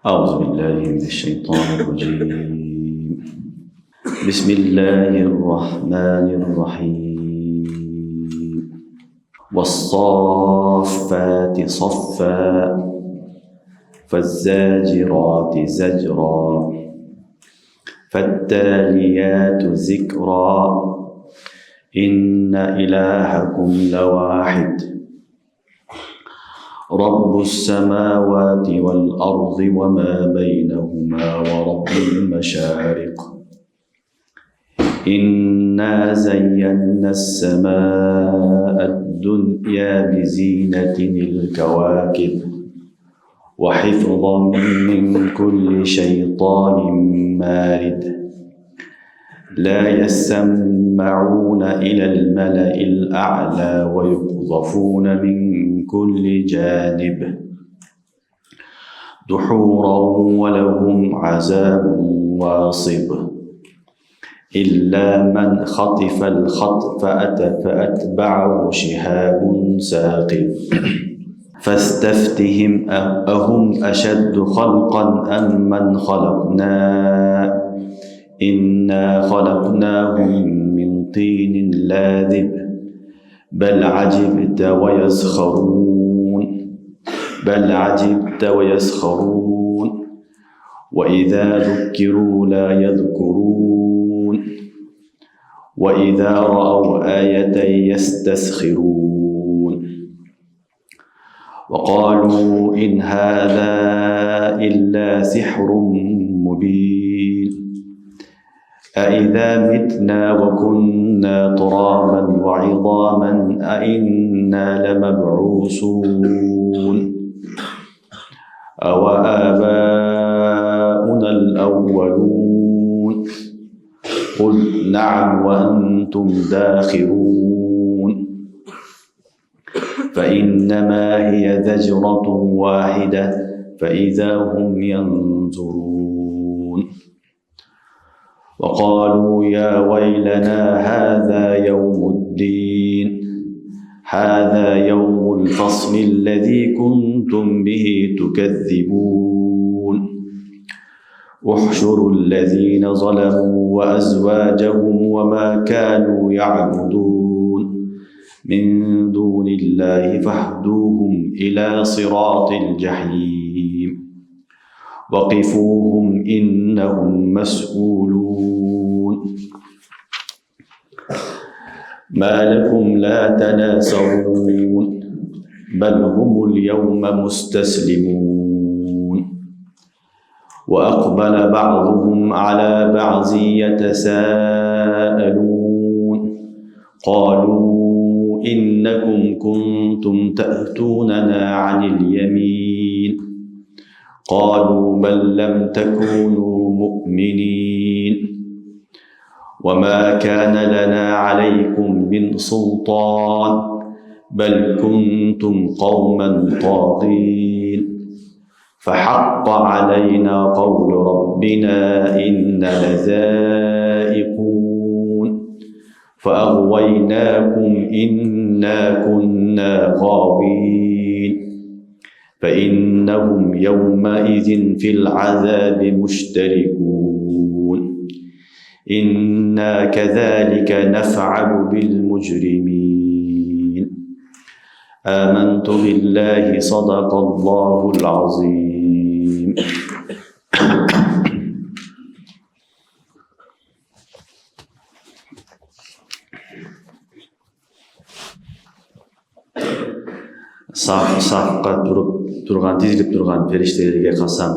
أعوذ بالله من الشيطان الرجيم. بسم الله الرحمن الرحيم. والصافات صفا فالزاجرات زجرا فالتاليات ذكرا إن إلهكم لواحد رب السماوات والأرض وما بينهما ورب المشارق إنا زينا السماء الدنيا بزينة الكواكب وحفظا من كل شيطان مارد لا يسمعون إلى الملأ الأعلى ويقذفون من كل جانب دحورا ولهم عذاب واصب إلا من خطف الخطف فأتبعه شهاب ثاقب فاستفتهم أهم أشد خلقا أم من خلقنا إنا خلقناهم من طين لاذب بل عجبت ويسخرون وإذا ذكروا لا يذكرون وإذا رأوا آية يستسخرون وقالوا إن هذا إلا سحر مبين أإذا متنا وكنا ترابا وعظاما أإنا لمبعوثون أو آباؤنا الأولون قل نعم وأنتم داخرون فإنما هي زجرة واحدة فإذا هم ينظرون وقالوا يا ويلنا هذا يوم الدين هذا يوم الفصل الذي كنتم به تكذبون احشروا الذين ظلموا وأزواجهم وما كانوا يعبدون من دون الله فاهدوهم إلى صراط الجحيم وقفوهم إنهم مسؤولون ما لكم لا تناصرون بل هم اليوم مستسلمون وأقبل بعضهم على بعض يتساءلون قالوا إنكم كنتم تأتوننا عن اليمين قالوا بل لم تكونوا مؤمنين وما كان لنا عليكم من سلطان بل كنتم قوما طاغين فحق علينا قول ربنا إنا لذائقون فأغويناكم إنا كنا غاوين فإنهم يومئذ في العذاب مشتركون إنا كذلك نفعل بالمجرمين آمنت بالله صدق الله العظيم. Safqa turgan, dizilip turgan periştelerge kasam,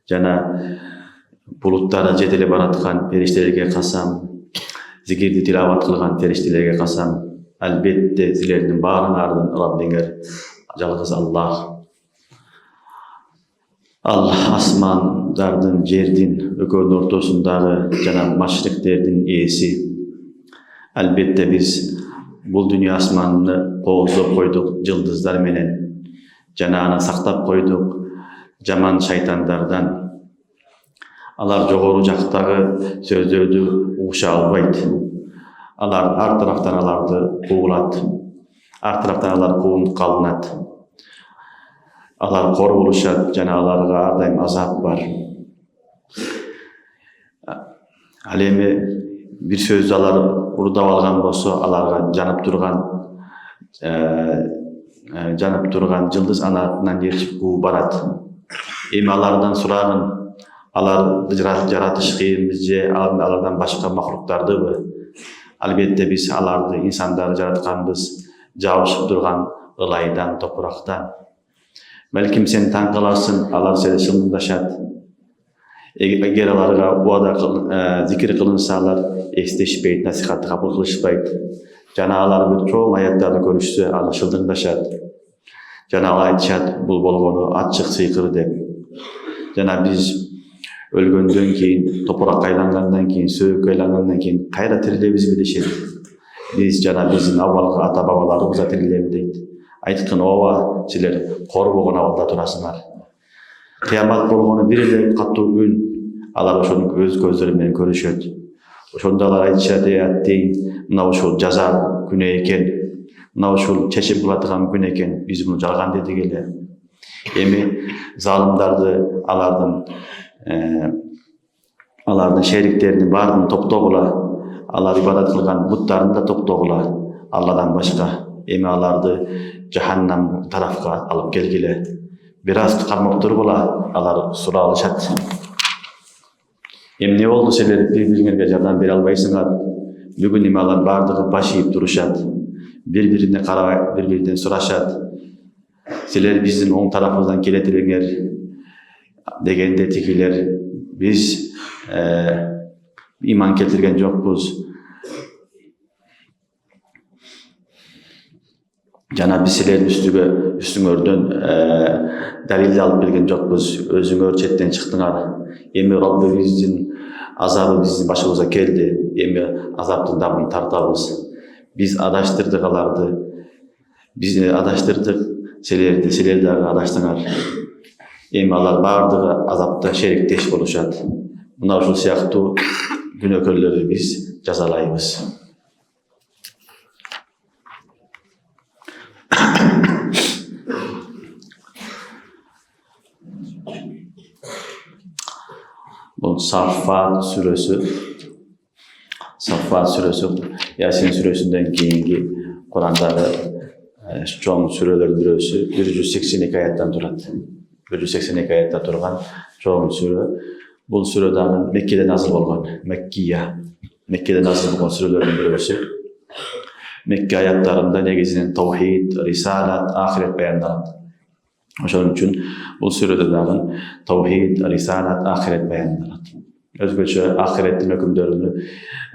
jana buluttara жетелеп бараткан периштелерге касам, зикирди тилават кылган периштелерге касам, албетте силердин баарыңардын Раббиңер жалгыз Аллах. Аллах асмандардын, жердин, экөөнүн ортосундагы жана машриктердин ээси. Албетте биз бул дүйнө асманды кооздоп койдук жылдыздар менен, жана аны сактап койдук жаман шайтандардан. Алар жогору жактагы сөздөрдү угуша албайт. Алар ар тараптан аларды куулат. Ар тараптан алар куулунуп калынат. Alar kor boluşat, jana alarga har daim azap bar. Al эми bir sözdü alar urdap algan bolsa, alarga janıp turgan yıldız anatından geçip bu barat. Эми alardan suragın, alar jaratış kıyın bizce, alardan başka mahluktardыбы? Albatta biz alardı, insanları jaratkanbız, jabışıp durgan ılaydan, topraktan. Belkim sen taң kalasın, alar seni şılındaşat. Eğer alarga uada zikir kılınsa alar esteşpeyt, nasihatı kabul kılışpayt. Jana alar bir çoğun ayatlarda görüşse alar şılındaşat. Jana alar aytışat, bul bolgonu atçık sıykırı dep. Jana biz ölgöndөн keyin, toprak aylangandan keyin, söğük aylangandan keyin kayra tirilebizби dешет. Biz jana bizin avvalkı ata babalarımıza tirilebi deyt. Aytkın ova, siler kor boğun avalda turasыңар. Kıyamat bolgonu bir ele kattуу gün, alar ошону öz gözleri menен görüşөt. Ошондо алар айтышат, аттейин, мына ушул жаза күнү экен, мына ушул чечим кылатыган күн экен, биз муну жалган дедик эле. Эми залымдарды алардын шериктеринин баарын топтогула, алар ибадат кылган буттарын да топтогула, Алладан башка. Эми аларды жаханнам тарафка алып келгиле. Biraz karmak durgula, alar suralışat. Em ne oldu seler bir-birine jardam bere albaysыңар? Бүгүn эми алар бардыгы баш ийип турушат. Bir-бирине карабай, bir-биринен сурашат. Силер биздин оң тарафыбыздан келетириңер дегенде тигилер biz iman keltirgen jokpuz. Jana biz silerin üstüңөрдөн dalil alıp bilgen jokpuz. Özüңөр четтен чыктыңар. Эми Rabbimizin azabı bizim başımıza geldi. Эми azaptın damını tartabız. Biz adaştırdık alardı. Biz adaştırdık siler dagы adaştыңар. Эmi alar bardığı azapta şerikteş boluşat. Muna uşul siyaktуу günökörleri biz jazalayбыз. Bu Saffat suresi Yasin suresinden keyingi Kur'an'dagı çoğun sürelerin birisi 182 ayetten turat. 182 ayette turgan çoğun süre. Bu süre dagı Mekke'de nazil bolgan. Mekke'de nazil bolgan sürelerin birisi. Mekke ayatlarında negizinin tevhid, risalat, ahiret beyanlanat. Oşoň üçin bu sürede dagı tevhid, risalat, ahiret beyanlanat. Özgöçe ahiretin hükümlerini,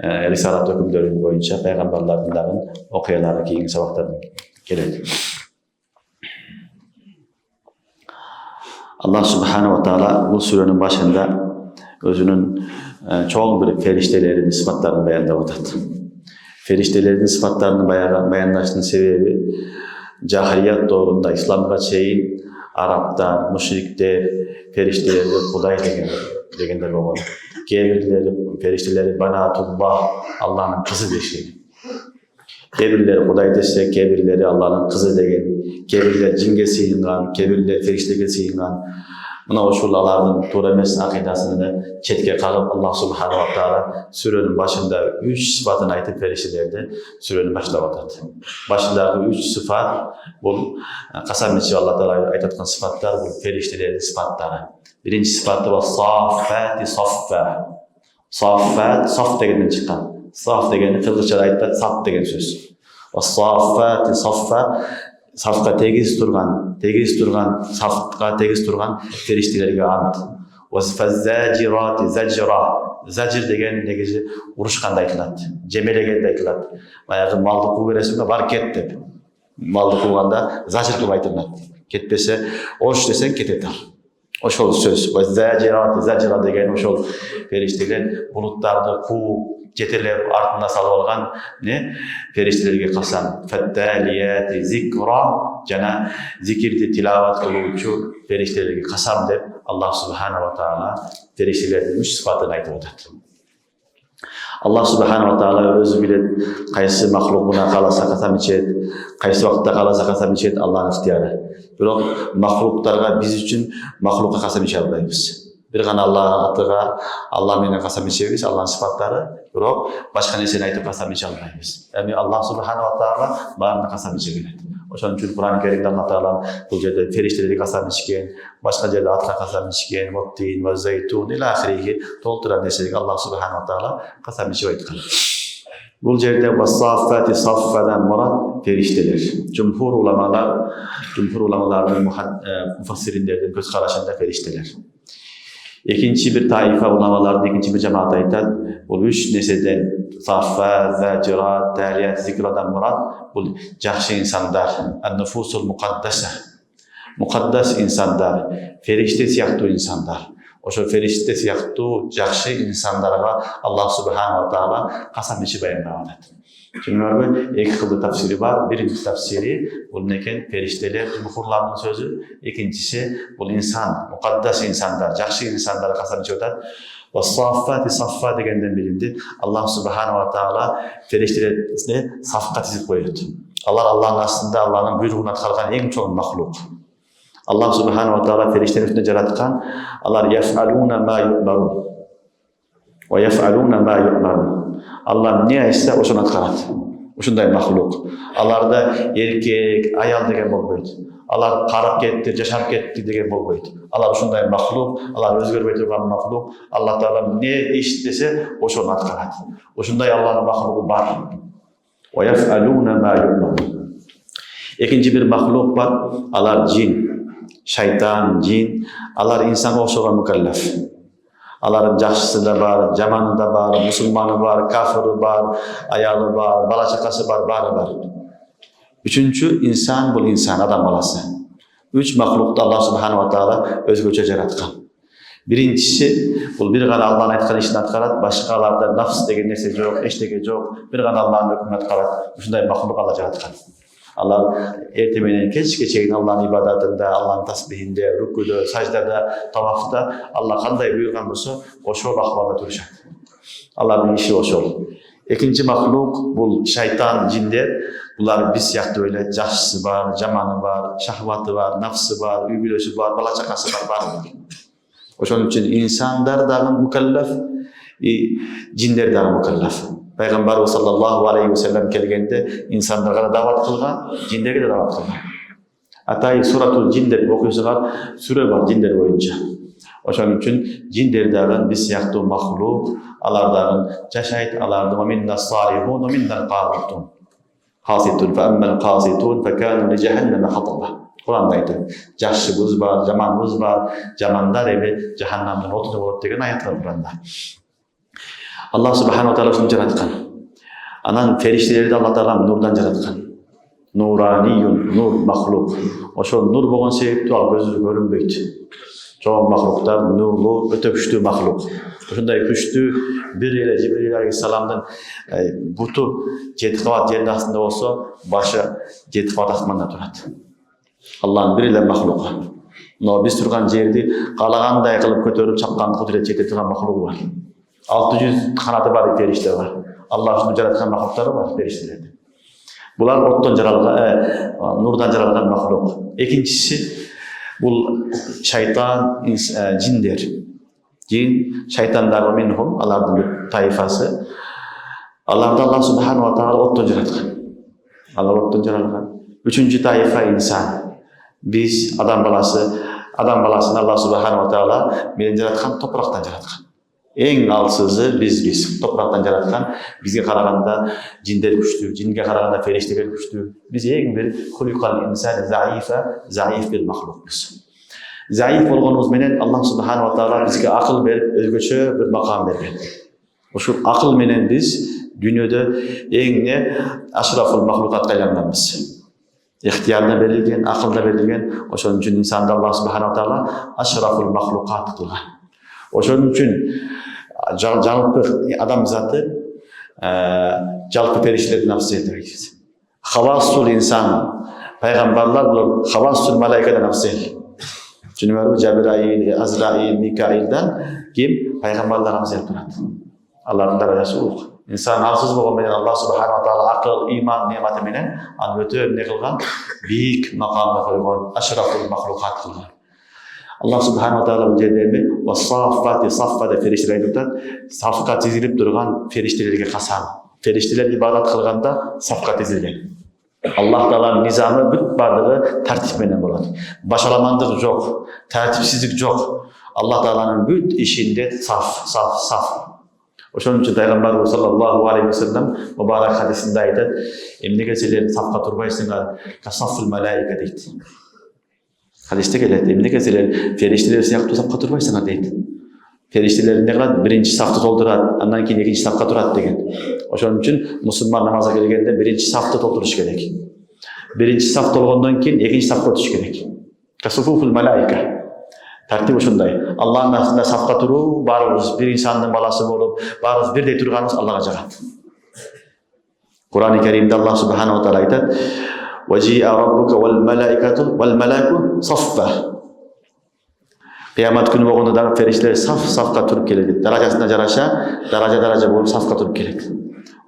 risalat hükümlerini boyunca peygamberlerden dagı okuyaları keyingi sabaklardan geledi. Allah subhanahu wa ta'ala bu sürenin başında özünün çoğun bir feriştelerin sıfatlarını beyanlap atat. Feriştelerin sıfatlarını bayanlaştığının sebebi cahiliyat doğrunda İslam'a çeyin Araplar, müşrikler, ferişteleri Huday degenler bolgan. Kebirleri, ferişteleri banatullah, Allah'ın kızı deşken. Kebirleri Huday dese, kebirleri Allah'ın kızı degen. Kebirler cinge sıyıngan, kebirler feriştege sıyıngan. Buna uşul alarının tuğra emes akidasını da çetke kalıp Allah subhanahu wa ta'ala sürenin başında 3 sıfatını aytıp feriştelerde sürenin başında atat. Başındaki 3 sıfat bu kasam içi Allah ta'ala aytatkan sıfatlar bu feriştelerin sıfatları. Birinci sıfatı var saffati saffa. Saffat saf degenden çıkan. Saf degeni Kırgızçada aytpat saf degen söz. Ve saffati saffa safqa tegiz turgan, safqa tegiz turgan feriştelerge ant. Ve fazzajirati zajra. Zajir degen negezi uruşkanda aytılat. Cemelegen aytılat. Bayağı maldı kuu beresimde var ket dep. Maldı kuuganda zajir kılıp aytılat. Ketpese oş desen ketetar. Oşol söz. Ve zajirati zajra degen oşol ferişteler bulutlarda kuu cetirler ardına salıp algan ne feriştelerge kasam. Fettaliyati zikra jana zikirdi tilavat kıluvçu feriştelerge kasam dep Allah subhanahu wa ta'ala feriştelerden 3 sıfatını aytıp atat. Allah subhanahu wa ta'ala özü bilet kaysı mahlukuna kalasa kasam içet, kaysı vakıtta kalasa kasam içet Allah'ın ihtiyarı. Biroq mahluklarga biz üçün mahlukka kasam içe albayız. Bir gana Allah'ın atıga, Allah menен kasam içebiz, Allah'ın sıfatları. Biroq başka nesini aytıp kasam içe albayız. Yani Allah subhanahu wa ta'ala barına kasam içe geledi. Oşon üçün Kur'an-ı Kerim'de Allah Teala bu yerde ferişteleri kasam içken, başka yerde atla kasam içken, muttin ve zeytun ila ahirihi tolturan neselik Allah subhanahu wa ta'ala kasam içe aytkan. Bu yerde vasaffati saffadan murad ferişteler. Cumhur ulamaların mufassirinlerden göz karşısında ferişteler. İkinci bir taifa ulamaların ikinci bir cemaat aytadi. Bu üç neseden saffa, zacirat, dariyat, zikradan murad bu yaxshi insanlar, an-nufusul muqaddasa. Muqaddas insanlar, ferişte siyahtı insanlar. Oşo ferişte siyahtı yaxshi insanlarga Allah subhanahu wa ta'ala kasam içi bayanlamadı. Çünkü iki kıldı tafsiri var. Birinci tafsiri bu neken ferişteler, cumhurlarının sözü. İkincisi bu insan, mukaddes insanlar, yaxshi insanlara kasam içi öder. Ve saffati saffa degenden bilindi. Allah subhanahu wa ta'ala feriştelerine safka tizip koyuyordu. Allah'ın aslında Allah'ın buyruğuna kalkan en çok mahluk. Allah subhanahu wa ta'ala feriştenin üstüne yaratkan. Allah yef'aluna ma yu'marun. Ve yef'aluna ma yu'marun. Allah ne ise o şuna karat. O şunday mahluk. Allah'da erkek, ayal degen bolboydu. Allah qarab ketdi, yaşap ketdi degen bolboydu. Allah şunday mahluk, Allah özgörmey turgan mahluk. Allah Teala ne iş dese o şuna karat. O şunday Allah'ın mahluku var. Ve yef'aluna ma yu'marun. İkinci bir mahluk var. Allah cin, şeytan, cin. Allah insana oxşagan mükellef. Allah'ın yaxşısı da var, jamanı da var, musulmanı var, kafiri var, ayalı var, bala çakası var. Üçüncü insan bu insan, adam balası. Üç mahlukta Allah subhanahu wa ta'ala özgöçe yaratkan. Birincisi, bu bir gana Allah'ın aytkan işini atkarat, başkalarda nafs degen nerse yok, eştege yok, bir gana Allah'ın hükmünü atkarat, şunday mahluk Allah yaratkan. Allah ertemenen keşke çekin Allah'ın ibadetinde, Allah'ın tasbihinde, rükûda, sacdada, tavafta Allah kanday buyurgan bolsa oşol ahvalda duracak. Allah'ın işi oşol. İkinci mahluk bu şeytan, cinler. Bunlar biz yaktı öyle yaxşısı var, jamanı var, şahvatı var, nafsı var, ügülösü var, bala çakası var. Oşonun için insanlar da mükellef, cinler de mükellef. Peygamber sallallahu aleyhi ve sellem kelgende insanlara davet kılgan, cinlerge de davet kılgan. Hatta suratul cinler okuyucular süre var cinler boyunca. Oşonun için cinlerden biz yaktı mahluk, alardan yaşayıt alardan minna salihun ve minna qasitun. Qasitun fe emmel qasitun fe kanu li cehenneme hataba. Kur'an'da aytıyor. Yaxşımız var, jamanımız var, jamanlar evi cehennemden otunu olup degen ayet var Kur'an'da. Allah subhanahu wa ta'ala şunu yaratkan. Anan ferişteleri de Allah Teala nurdan yaratkan. Nuraniyun, nur mahluk. Oşo nur boğan sebepti al gözü görünbeydi. Çoğun mahluklar nurlu, öte güçlü mahluk. Şunday güçlü bir ile Cibril aleyhisselam'dan butu 7 kavat yerin aslında olsa başı 7 kavat asmanda duradi. Allah'ın bir ile mahluku. No biz turgan yerdi qalagандай kılıp kötörüp çapkan kudret yete turgan mahluku var. 600 kanatı var, ferişte var. Allah şunu yaratkan mahlukları var, feriştelerde. Bunlar ottan jaralgan, nurdan jaralgan mahluk. İkincisi, bu şeytan, cinler. Cin, şeytanlar minhum, Allah'ın bir taifası. Allah'da Allah subhanahu wa ta'ala ottan yaratkan. Allah ottan yaratkan. Üçüncü taifa insan. Biz adam balasını Allah subhanahu wa ta'ala birinci yaratkan, topraktan yaratkan. En alsızı biz topraktan yaratkan. Bizge karaganda cinler güçlü, cinge karaganda ferişteler güçlü. Biz en bir kulikal insan zayıf bir mahlukuz. Zayıf olganımız menen Allah subhanahu wa ta'ala bizge akıl verip özgöçe bir makam vergen. Şu akıl menen biz dünyada en ne aşraful mahlukatga aylanganmiz. İhtiyarda verilgen, akılda verilgen. Oşonun için insanda Allah subhanahu wa ta'ala aşraful mahlukat kılgan. Oşonun için jalpı adam zatı jalpı periştelerden nafsi etmektir. Havasul insan, peygamberler bular havasul malaikeden nafsi. Çünkü Cebrail, Azrail, Mikail'den kim? Peygamberler nafsi etmektir. Allah'ın derecesi uluq. İnsan arsız bolğon menen Allah subhanahu wa taala akıl, iman nemati menen аны ötө эмне кылган? Biyik makamga koygan, aşraful mahlukat kılgan. Allah subhanahu wa taala bu жерде "Vas-saffati saffa" de ferişteler aytıp, safka tizilip durgan feriştelerge kasam. Ferişteler ibadat kılganda safka tizilgen. Allah Teala'nın nizamı büt bardığı tertip menen bolat. Başalamandık yok, tertipsizlik yok. Allah Teala'nın büt işinde saf. Oşonun için Peygamber sallallahu aleyhi ve sellem mübarek hadisinde aytат, emne keseler safka turbaysınlar, kasafful malaika deydi. Hadiste geledi, emne keseler ferişteler siyaktı safka turbaysınlar deydi. Ferişteler ne kadar birinci safta doldurat, andan keyin ikinci safka turat degen. Oşonun için Müslüman namaza kelgende birinci safta dolduruş gerek. Birinci saf dolgondan keyin ikinci safka tutuş gerek. Kasufuful malaika. Tartip uşunday. Allah'ın aslında safka turu, barımız bir insanın balası bolup, barımız bir de turganımız Allah'a jagat. Kur'an-ı Kerim'de Allah subhanahu wa taala aytат: "Vaji'a rabbuka vel malaku saffa." Kıyamet günü bolganda da ferişteler safka turup keledi. Darajasına jaraşa, daraja bolup safka turup keledi.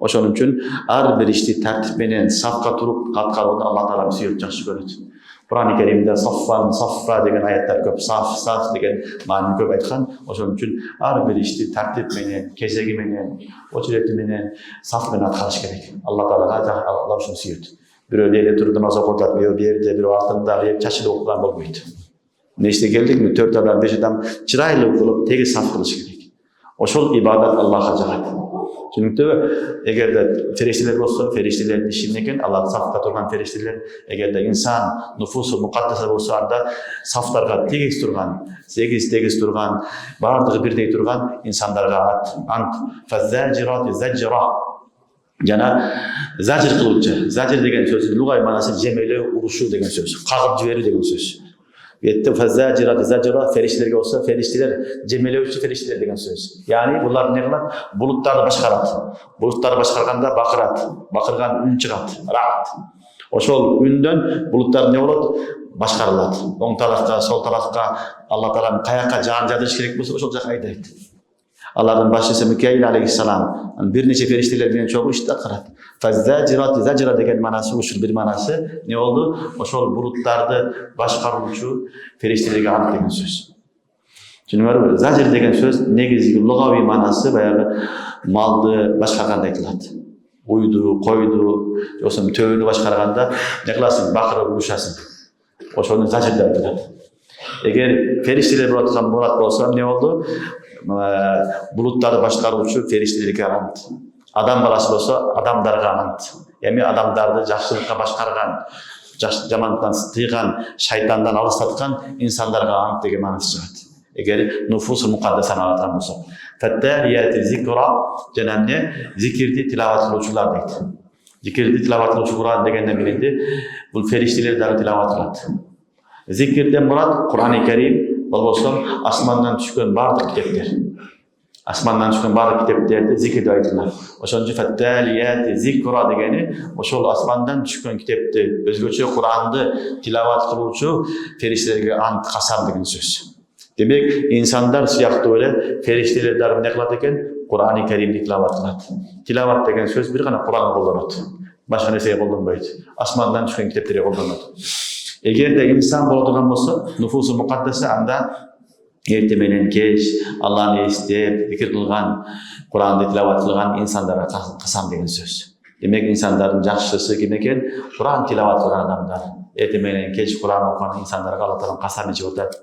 Oşonun üçün ar bir işti tertip menen safka turup katkalığını Allah Teala bizi jakşı göröt. Kur'an-ı Kerim'de saffa degen ayetler köp, saf degen mani köp aytkan. Oşonun üçün ar bir işti tertip menen, kesegi menen, oçureti menen saf menen atkарыш керек. Allah Teala'ga Allah şunu suyut. Bir öyle turdu namaz okutlat, bir yerde bir vaktinde bir çaşıda okulan bolmaydı. Neşte geldik mi? 4 adam, 5 adam çıraylı kılıp tegi saf kılış gerek. Oşol ibadat Allah'a jagat. Çünkü eğer de ferişteler olsa, feriştelerin işindeken Allah safta turgan ferişteler, eğer de insan nüfusu mukaddesa bolsa da saflarga tegiz turgan, tegiz turgan, bardığı birdey turgan insanlarga ant fazzacirat zajra. Jana zajir kıluvchi. Zajir degen söz lugay manası jemele uruşu degen söz. Kagıp jiberu degen söz. Yette fazzacirat zajra feriştelerge olsa ferişteler cemelevçi ferişteler degen söz. Yani bunlar ne kılat? Bulutları başkarat. Bulutları başkarganda bakırat. Bakırgan ün çıgat. Rahat. Oşol ünden bulutlar ne bolat? Başkarılat. Oң tarafka, sol tarafka Allah Teala'nın kayakka jağan jadırış gerek bolsa oşol jaka aytayt. Allah'ın başçısı Mikail aleyhisselam bir neçe ferişteler bilen çoğu işte atkarat. Fazzacirat zajra degen manası uşul bir manası ne oldu? Oşol bulutlardı başkarıcı feriştelerge ant degen söz. Çünkü var zajir degen söz negizgi lugavi manası bayağı maldı başkarganda aytılат. Uydu, koydu, yoksa töөнү başkarganda ne kılasın? Bakırı uruşasın. Oşonu zajir de aytılат. Eğer ferişteler bolat bolsa ne oldu? Bulutları başkarıcı feriştelerge ant. Adam balası bolsa adamlarga ant. Yani adamlardı jakşılıkka başkargan, jamanlıktan tıygan, şaytandan alыстаткан insanlarga ant degen manası çıgat. Eğer nüfusu mukaddesana alatan bolsa. Fattaliyati zikra jananne zikirdi tilavat kıluvchilar deydi. Zikirdi tilavat kıluvchi Kur'an degenden bilindi. Bu ferişteler de tilavat kılat. Zikirden murat Kur'an-ı Kerim bolsam asmandan düşkön bardyk kitaplar. Asmandan düşkön bardyk kitaplerde zikirde aytıllar. Oşoncu fattaliyati zikra degeni oşol asmandan düşkön kitapты özgöçe Kur'an'dı tilavat kıluvchi feriştelerge ant kasam degen söz. Demek insanlar siyahtı öyle ferişteler darım ne kılat eken? Kur'an-ı Kerim'de tilavat kılat. Tilavat degen söz bir gana Kur'an kollanat. Başka neseye kollanmaydı. Asmandan düşkön kitapları kollanat. Eğer de insan boladigan bolsa, nüfusu mukaddesi anda ertemenen kech Allah'ın istep, zikir kılgan, Kur'an'da tilavat kılgan insanlara kasam degen söz. Demek insanların jakşısı kim eken? Kur'an tilavat kılgan adamlar. Ertemenen kech Kur'an okuyan insanlara Allah Teala kasam içip otat.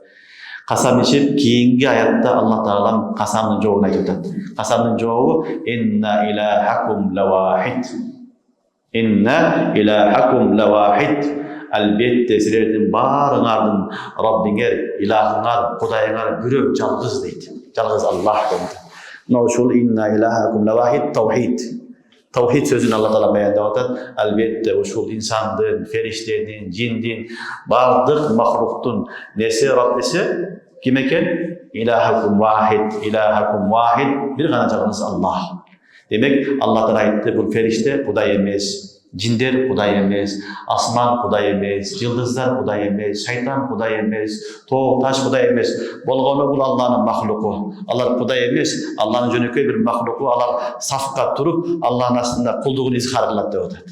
Kasam içip keyingi hayatta Allah Teala kasamın joğuna aytат. Kasamın joğu inna ilahakum lawahid. İnna ilahakum lawahid. Elbette sizlerden barıngardın Rabbinger, ilahıngar, Kudayıngar bürök жалгыз deydi. Жалгыз Allah deydi. Noşul inna ilahakum lawahid tawhid. Tawhid sözünü Allah Teala beyanladı. Elbette uşul insandın, feriştedin, cindin, bardık mahluktun nesi Rabbisi kim eken? İlahakum vahid, ilahakum vahid. Bir gana жалгыз Allah. Demek Allah Teala aytti bu ferişte Kuday emes. Jinder Kuday emes, asman Kuday emes, yıldızlar Kuday emes, şeytan Kuday emes, toğ taş Kuday emes. Bolgonu bul Allah'ın mahluku. Allah Kuday emes, Allah'ın jönököy bir mahluku. Allah safka turup Allah'ın aslında kulluğunu izhar kılat деп атат.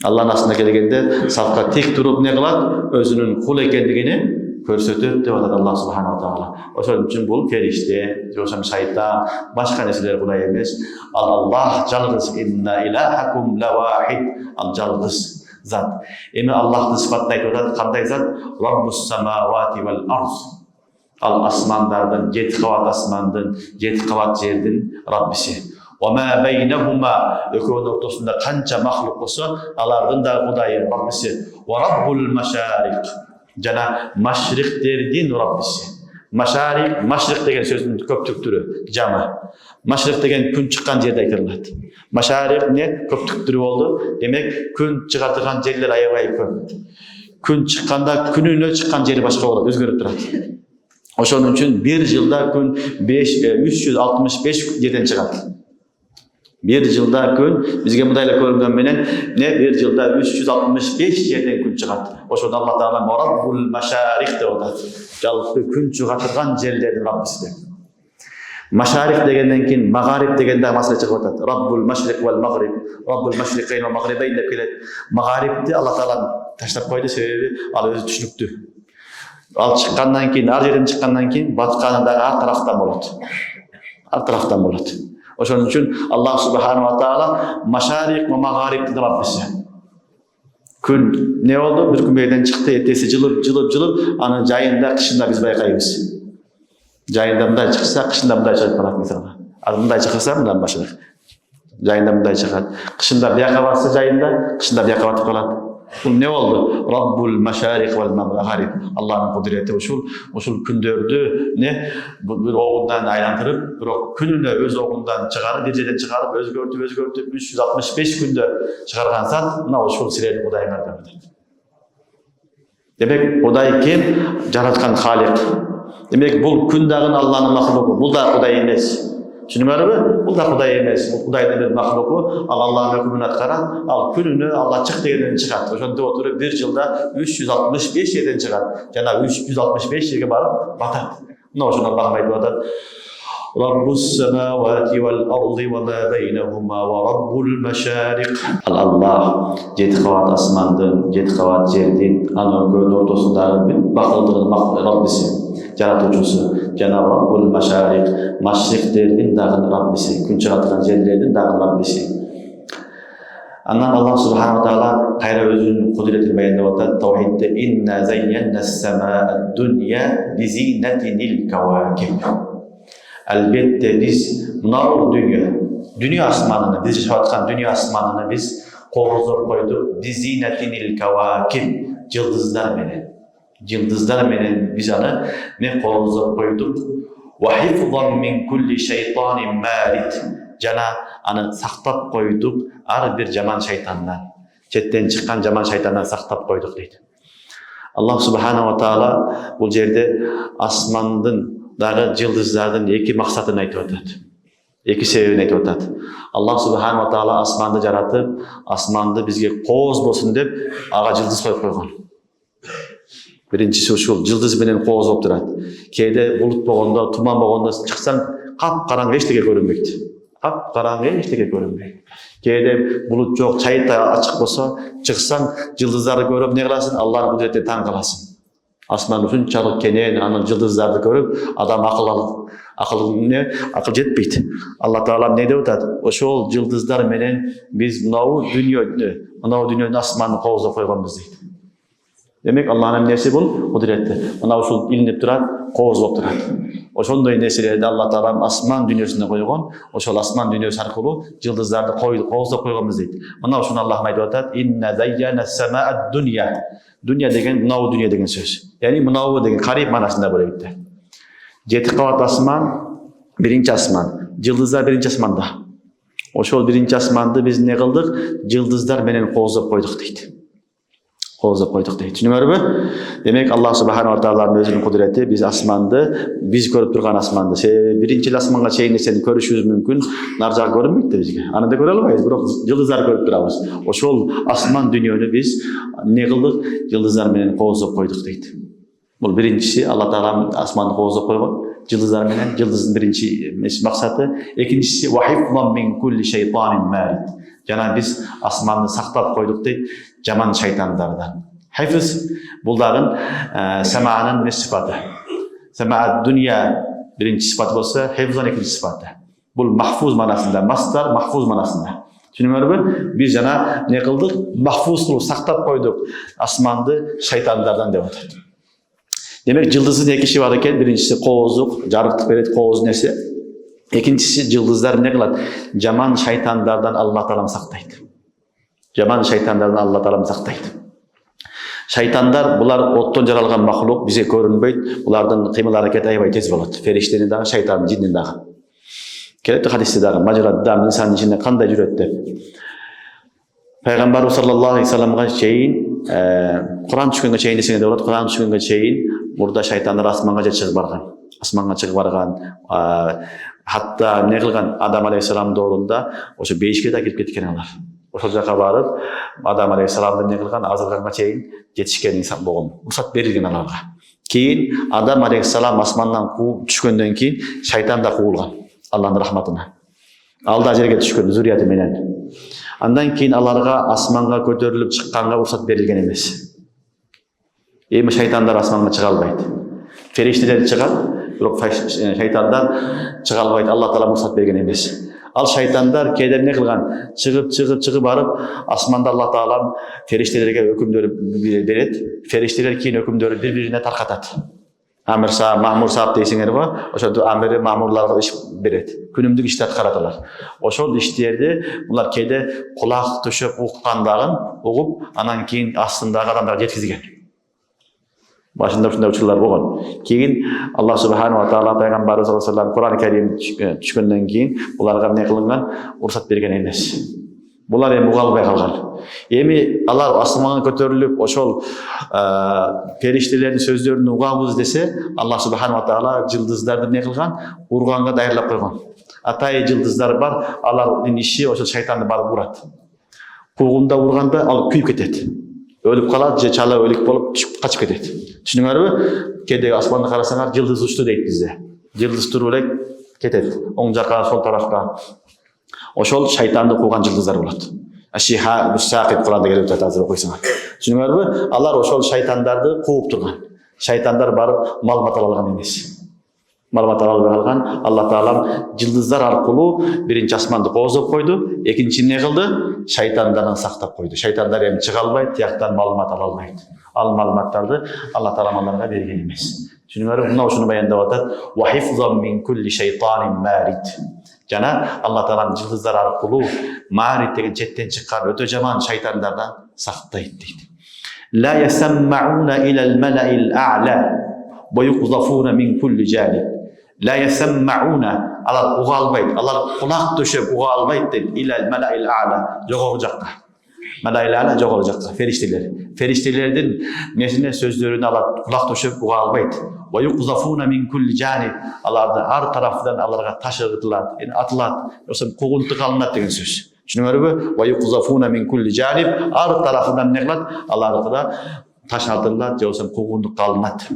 Allah'ın aslında kelgende safka tek turup ne kılat? Özünün kul ekenligini көрсөтөт деп атат Allah subhanahu wa taala. Ошол үчүн бул периште, жошам шайтан, башка нерселер Кудай эмес. Ал Аллах жалгыз, инна илахакум лавахид. Ал жалгыз зат. Эми Аллахты сыпаттайт атат, кандай зат? Rabbus samawati wal ard. Ал асмандардын, 7 кабат асмандын, 7 кабат жердин Раббиси. وما بينهما экөөнүн ортосунда канча махлук болсо, алардын да Кудайы Раббиси. Rabbul mashariq. Жана машриктердин Раббиси. Машарик, машрик деген сөздүн көптүк түрү, жамы. Машрик деген күн чыккан жерде айтылат. Машарик не көптүк түрү болду. Демек күн чыгатылган жерлер аябай көп. Күн чыкканда күнүнө чыккан жери башка болот, өзгөрүп турат. Ошонун үчүн bir жылда күн 365 жерден чыгат. Bir жылда күн бизге мындайла көрүнгөн менен не bir жылда 365 жерден күн чыгат. Ошондо Алла Таала Rabbul mashariq деп атат. Жалпы күн чыгатылган жерлердин Раббиси деп. Машарик дегенден кийин магариб деген да маселе чыгып атат. Rabbul mashriq wal maghrib, Rabbul mashriqayn wal maghribayn деп келет. Магарибти Алла Таала таштап койду, себеби ал өзү түшүнүктүү. Ал чыккандан кийин, ар жерден чыккандан кийин батканындагы ар тараптан болот. Ар тараптан болот. Ошон үчүн Аллах субханаху ва таала машарик ва магарибтин Раббиси. Күн не болду? Bir күн берден чыкты, эртеси жылып, анын жайында кышында биз байкайбыз. Жайында мындай чыкса, кышында мындай чыгып калат мисалы. Ал мындай чыкса, мындан башка. Жайында мындай чыгат. Кышында бияка барса жайында, кышында бияка батып калат. Бул не болду? Rabbul mashariq wal maghrib. Аллахтын кудурети ушул күндөрдү не бир огундан айлантырып, бирок күнүнө өз огундан чыгарып, бир жерден чыгарып, өзгөртүп 365 күндө чыгарган зат мына ушул силердин Кудайыңар деп атат. Демек Кудай ким? Жараткан Халик. Демек бул күн дагы Аллахтын махлуку, бул да Кудай эмес. Түшүнүңөрбү? Бул да Кудай эмес, бул Кудайдын бир махлуку, ал Аллахтын өкүмүн аткарат, ал күнүнө Алла чык дегенден чыгат. Ошондо отуруп bir жылда 365 жерден чыгат. Жана 365 жерге барып батат. Мына ошону Аллах айтып атат. Rabbus samawati wal ardi wa ma baynahuma wa rabbul mashariq. Аллах 7 кабат асмандын, 7 кабат жердин, анын көөнүн ортосундагы бакылдыгын Раббиси. Жаратуучусу жана Rabbul mashariq, машриктердин дагы Раббиси, күн чыгатылган жерлердин дагы Раббиси. Андан Аллах субханаху ва таала кайра өзүнүн кудуретин баяндап атат. Тавхидде инна зайянна as-samaa ad-dunya bi zinatil kawakib. Elbette biz mınau dünya asmanını, biz yaşayan dünya asmanını biz kovuzlap koyduk. Bi zinatil kawakib, yıldızlar menen biz onu ne kovuzlap koyduk. Ve hifzan min kulli şeytanin marid. Jana anı saktap koyduk ar bir jaman şeytandan. Çetten çıkan jaman şeytandan saktap koyduk deydi. Allah subhanahu wa taala bu yerde asmandın dagı yıldızlardın iki maksatını aytıp atat. İki sebebini aytıp atat. Allah subhanahu wa taala asmanды jaratıp, asmanды bizge koz bolsun dep aga yıldız koyup koygan. Birincisi uşul yıldız menen koz bolup turat. Keyde bulut болгондо, tuman болгондо чыксаң кап-караңгы эчтеке көрүнбөйт. Kap-karangı eşteke görünmüyor. Keyde bulut çok, çayıt da açık olsa, çıksan yıldızları görüp ne kılasın? Allah'ın kudretine tan kalasın. Asman uzun çalık kenen, anın yıldızları görüp adam akıl alır. Akıl jetpeydi. Allah Teala ne deyip atadi? Oşol yıldızlar menen biz mınavu dünyanın asmanını kovuza koyganbız deydi. Demek Allah'ın nesi bul? Kudretli. Mınavu uşul ilinip durat, kovuz bolup durat. Oşondoy nesilerdi Allah Teala asman dünyasına koygan, oşol asman dünyası arkılуу yıldızlardı kovuzda koyganbız deydi. Mına oşunu Allah aytıp atadi. İnna zayyana as-samaa ad-dunya. Dünya degen mınavu dünya degen söz. Yani mınavu degen karib manasında böyle gitti. 7 kavat asman, birinci asman. Yıldızlar birinci asmanda. Oşol birinci asmandı biz ne kıldık? Yıldızlar menen kovuzda koyduk deydi. Кооздоп койдук дейт. Түшүнүңөрбү? Демек Аллах субханаху ва тааlanын өзүнүн кудурети биз асманды, биз көрүп турган асманды, себеби биринчи эле асманга чейин нерсени көрүшүбүз мүмкүн, нар жагы көрүнбөйт да бизге. Аны да көрө албайбыз, бирок жылдыздарды көрүп турабыз. Ошол асман дүнүйөнү биз эмне кылдык? Жылдыздар менен кооздоп койдук дейт. Бул биринчиси, Алла таала асманды кооздоп койгон. Жылдыздар менен, жылдыздын биринчи максаты. Экинчиси вахифлан мин кулли шайтанин марид. Жана биз асманды сактап койдук дейт жаман шайтандардан. Хафиз бул дагы самаанын сифаты. Самаа дүния биринчи сифаты болсо, хафизан экинчи сифаты. Бул махфуз манасында, мастар махфуз манасында. Түшүнүңөрбү? Биз жана эмне кылдык? Махфуз кылып сактап койдук асманды шайтандардан деп атат. Демек жылдыздын эки иши бар экен. Биринчиси кооздук, жарыктык берет, кооз нерсе. Экинчиси жылдыздар эмне кылат? Жаман шайтандардан Алла таалам сактайт. Жаман шайтандардан Алла таалам сактайт. Шайтандар булар оттон жаралган махлук, бизге көрүнбөйт. Булардын кыймыл аракети аябай тез болот. Фериштенин дагы, шайтандын, жиндин дагы. Келет хадисте дагы мажрадда инсандын ичинде кандай жүрөт деп. Пайгамбарыбыз саллаллаху алейхи вассаламга чейин, Куран түшкөнгө чейин десеңер де болот. Куран түшкөнгө чейин мурда шайтандар асманга чыгып барган. Асманга чыгып барган. Хатта эмне кылган? Адам алейхиссалам доорунда ошо бейишке да кирип кеткен алар. Ошол жака барып, Адам алейхиссаламды эмне кылган? Азырганга чейин жетишкен инсан болгон. Уруксат берилген аларга. Кийин Адам алейхиссалам асмандан кууп түшкөндөн кийин шайтан да куулган Алланын рахматына. Ал да жерге түшкөн зурияты менен. Андан кийин аларга асманга көтөрүлүп чыкканга уруксат берилген эмес. Эми шайтандар асманга чыга албайт. Фериштелер чыгат, бирок шайтандар чыга албайт. Алла таала уруксат берген эмес. Ал шайтандар кээде эмне кылган? Чыгып барып, асманда Алла таалам фериштелерге өкүмдөр берет. Фериштелер кийин өкүмдөрү бири-бирине таркатат. Амир саап, Мамур саап дейсиңерби? Ошол амири мамурларга иш берет. Күнүмдүк ишти аткараталар. Ошол иштерди булар кээде кулак төшөп уккандагын угуп, анан кийин астындагы адамдарга жеткизген. Башында ушундай учурлар болгон. Кийин Аллах субханаху ва таала пайгамбарыбыз саллаллаху алейхи вассалам Куран Карим түшкөндөн кийин буларга эмне кылынган? Уруксат берген эмес. Булар эми уга албай калган. Эми алар асманга көтөрүлүп, ошол фериштелердин сөздөрүн угабыз десе, Аллах субханаху ва таала жылдыздарды эмне кылган? Урганга даярлап койгон. Атайы жылдыздар бар, алардын иши ошол шайтанды барып урат. Куугунда урганда ал күйүп кетет. Өлүп калат же чала өлүк болуп түшүп качып кетет. Түшүнүңөрбү? Кээде асманды карасаңар, жылдыз учту дейт бизде. Жылдыз туруп элек кетет. Оң жакка, сол тарафка. Ошол шайтанды кууган жылдыздар болот. Ашиха мустақиб Куранда келип жатат, азыр окуйсуңар. Түшүнүңөрбү? Алар ошол шайтандарды кууп турган. Шайтандар барып маалымат ала алган эмес. Маалымат ала албай калган. Алла таалам жылдыздар аркылуу биринчи асманды кооздоп койду, экинчи эмне кылды? Шайтандардан сактап койду. Шайтандар эми чыга албайт, тияктан маалымат ала албайт. Ал маалыматтарды Алла таалам аларга берген эмес. Түшүнүңөрбү? Мына ушуну баяндап атат. Ва хифзан мин кулли шайтанин марид. Жана Алла таалам жылдыздар аркылуу марид деген четтен чыккан өтө жаман шайтандардан сактайт дейт. Ла ясмауна илал малаил а'ла ва юқзафуна мин кулли жаниб. Ла ясмауна, алар уга албайт, алар кулак төшөп уга албайт дейт. Илал малаил а'ла, жогору жакка. Малаил а'ла жогору жакка, фериштелер. Фериштелердин несине сөздөрүнө алар кулак төшөп уга албайт. Ва юқзафуна мин кулли жаниб, аларды ар тарафтан аларга таш ыргытылат, атылат, ошо куугунтук алынат деген сөз. Түшүнүңөрбү? Ва юқзафуна мин кулли жаниб, ар тарафтан эмне кылат? Аларга таш атылат, же болсо куугунтук алынат.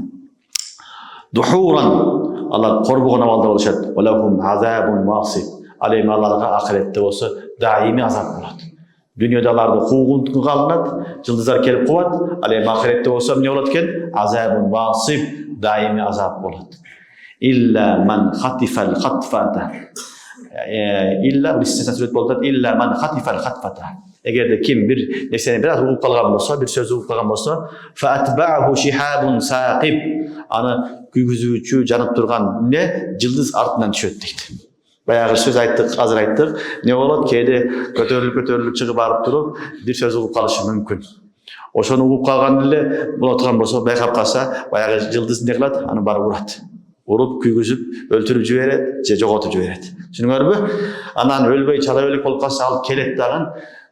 Духуран, алар корбогон абалда болушат. Валахум азабун васиб. Ал эми аларга акыретте болсо даими азап болот. Дүйнөдө аларды куугунтук алынат, жылдыздар келип кубат, ал эми акыретте болсо эмне болот экен? Азабун васиб, даими азап болот. Илля ман хатифал хатфата. Илля листесин сүрөт болот. Илля ман хатифал хатфата. Эгерде ким бир нерсени бир аз угуп калган болсо, бир сөз угуп калган болсо, фа атбааху шихабун сaqib. Аны күйгүзүүчү жанып турган эмне? Жылдыз артынан түшөт дейт. Баягы сөз айттык, азыр айттык. Не болот? Кээде көтөрүлүп чыгып барып туруп, бир сөз угуп калышы мүмкүн. Ошону угуп калган эле боло турган болсо, байкап калса, баягы жылдыз эмне кылат? Аны барып урат. Уруп, күйгүзүп, өлтүрүп жиберет, же жоготуп жиберет. Түшүнүңөрбү? Анан өлбөй чала өлүк болуп калса, ал келет дагы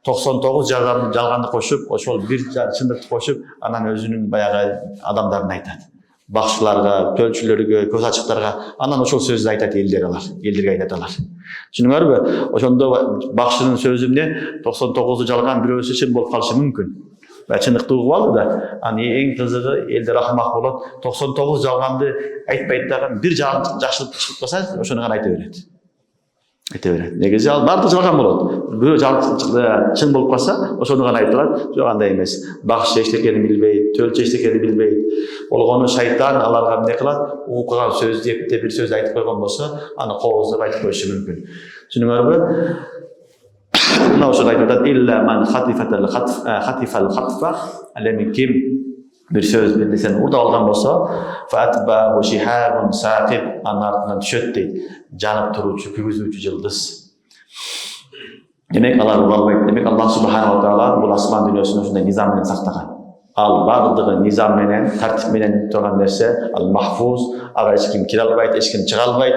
99 жалганды кошуп, ошол бир чындыкты кошуп, анан өзүнүн баягы адамдарына айтат. Бакчыларга, төлчүлөргө, көз ачыктарга, анан ошол сөздү айтат элдерге айтат алар. Түшүнүңөрбү? Ошондо бакчынын сөзү эмне? 99 жалган, бирөөсү чын болуп калышы мүмкүн. Чындыкты угуп алды да, анан эң кызыгы элдер акмак болот. 99 жалганды айтпайт дагы, бир жакшылык чыгып калса, ошону гана айта берет. Негизи ал баардыгы жалган болот. Бирөө чын болуп калса, ошону гана айтылат. Жок, андай эмес. Бакчы эчтекени билбейт, төлчү эчтекени билбейт. Болгону шайтан аларга эмне кылат? Укуган сөздү эптеп бир сөз айтып койгон болсо, аны кооздоп айтып коюшу мүмкүн. Түшүнүңөрбү? Мына ошону айтып атат. Илля ман хатифал хатфа, алеми ким bir söz bir nesen urda algan bolsa fatbahu shihabun saqib, anın ardından düşöt deydi. Janıp turucu, kügüzүүчү yıldız. Demek Allah ugalbayt. Demek Allah subhanahu wa taala bu asman dünyasını şunday nizam menen saktagan. Al bardygy nizam menen, tartip menen turgan nerse al mahfuz, aga hiç kim kire albayt, hiç kim çıga albayt,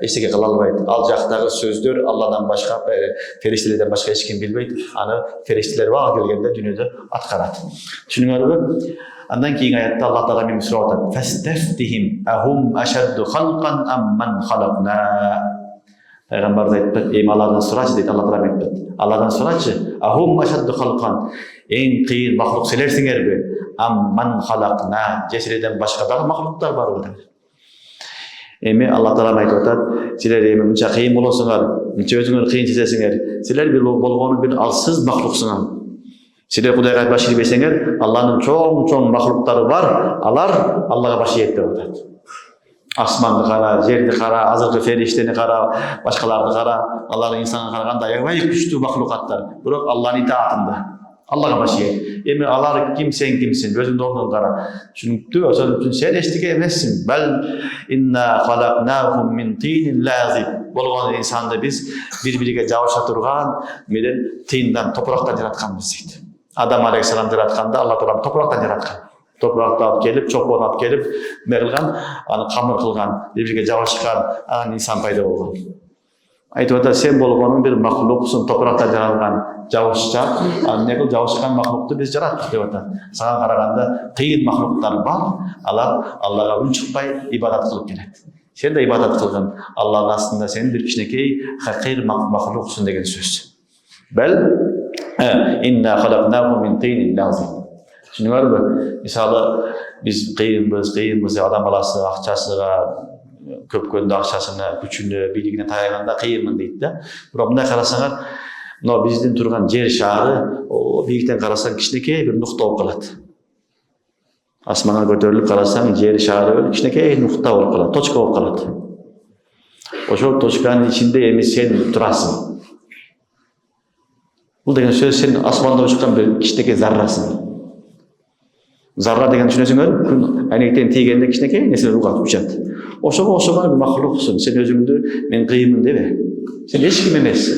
eşteke kıla albayt. Al jaktagı sözdür Allah'dan başka, feriştelerden başka hiç kim bilbeyt. Anı ferişteler vaga kelgende dünyada atkarat. Düşünüңөрбү? Andan keyin ayette Allah Teala men so'rab atat. Fastaftihim ahum ashaddu khalqan am man khalaqna. Peygamber aytdı, "Ey Allah'dan soraçı" dedi. Allah Teala aytdı. Allah'dan soraçı. Ahum ashaddu khalqan. En kıyın mahluk selersinger mi? Am man khalaqna. Jesireden başka da mahluklar var mı? Emi Allah Teala aytdı. Siler emi mınça kıyın bolosуңар, mınça özüңөр kıyın çizesiңер. Siler bir болгону bir alsız mahluksuңар. Siler Kudayga baş iýip berseňer, Allah'ın çoň mahluktary var, alar Allah'a baş iýip berýär. Asmandy kara, жерди kara, azyrky ferişteni kara, başkalardy kara, Allah'ın insana karaganda aýagbay güçlü mahlukatlar. Biroq Allah'ın itaatynda. Allah'a baş iýip. Emi alar kimsen kimsin, özüňde olduğun kara. Şunuňdy, oşon üçin sen eşdike emassin. Bel inna halaqnahum min tinin lazib. Bolgan insanda biz bir-biriga jabışa turgan, meden tyndan, topraktan yaratkanbız deydi. Adam aleyhisselam yaratkanda Allah Teala topraktan yaratkan. Toprakta alıp gelip, çopon alıp gelip, merilgan, anı kamır kılgan, birbirine jabışkan, anı insan payda bolgan. Aytıp atar, sen bolganın bir mahluksun, topraktan yaratkan, jabışcan, anı ne kıl jabışkan mahluktu biz yarattık deyip atar. Sana karaganda kıyın mahluklar var, Allah'a ün çıkpay ibadat kılıp gelet. Sen de ibadat kılgın, Allah'ın aslında senin bir kişinekey hakir mahluksun degen söz. Bel inna halaqnahum min tinin lazim. Düşünüňörbü? Misaly biz kıyınbız, adam balası akçasıga, köpkönde akçasyna, güçüne, biligine taýaganda kıyınmyn diýdi de. Biroq munda karasaňar, muna bizdin turgan jer şary, o biýikden karasaň kiçinekey bir nukta bolup kalat. Asmana göterilip karasaň jer şary kiçinekey nukta bolup kalat, toçka bolup kalat. Oşo toçkanın içinde emi sen turasың. Bu degen söz sen asmanda uçkan bir kiçinekey zarrasın. Zarra degen düşünesiňer, gün aýnekden tiýgende kiçinekey nesle ugat uçat. Oşo bir mahluksun. Sen özüňdi men kıyymyn debe. Sen hiç kim emassin.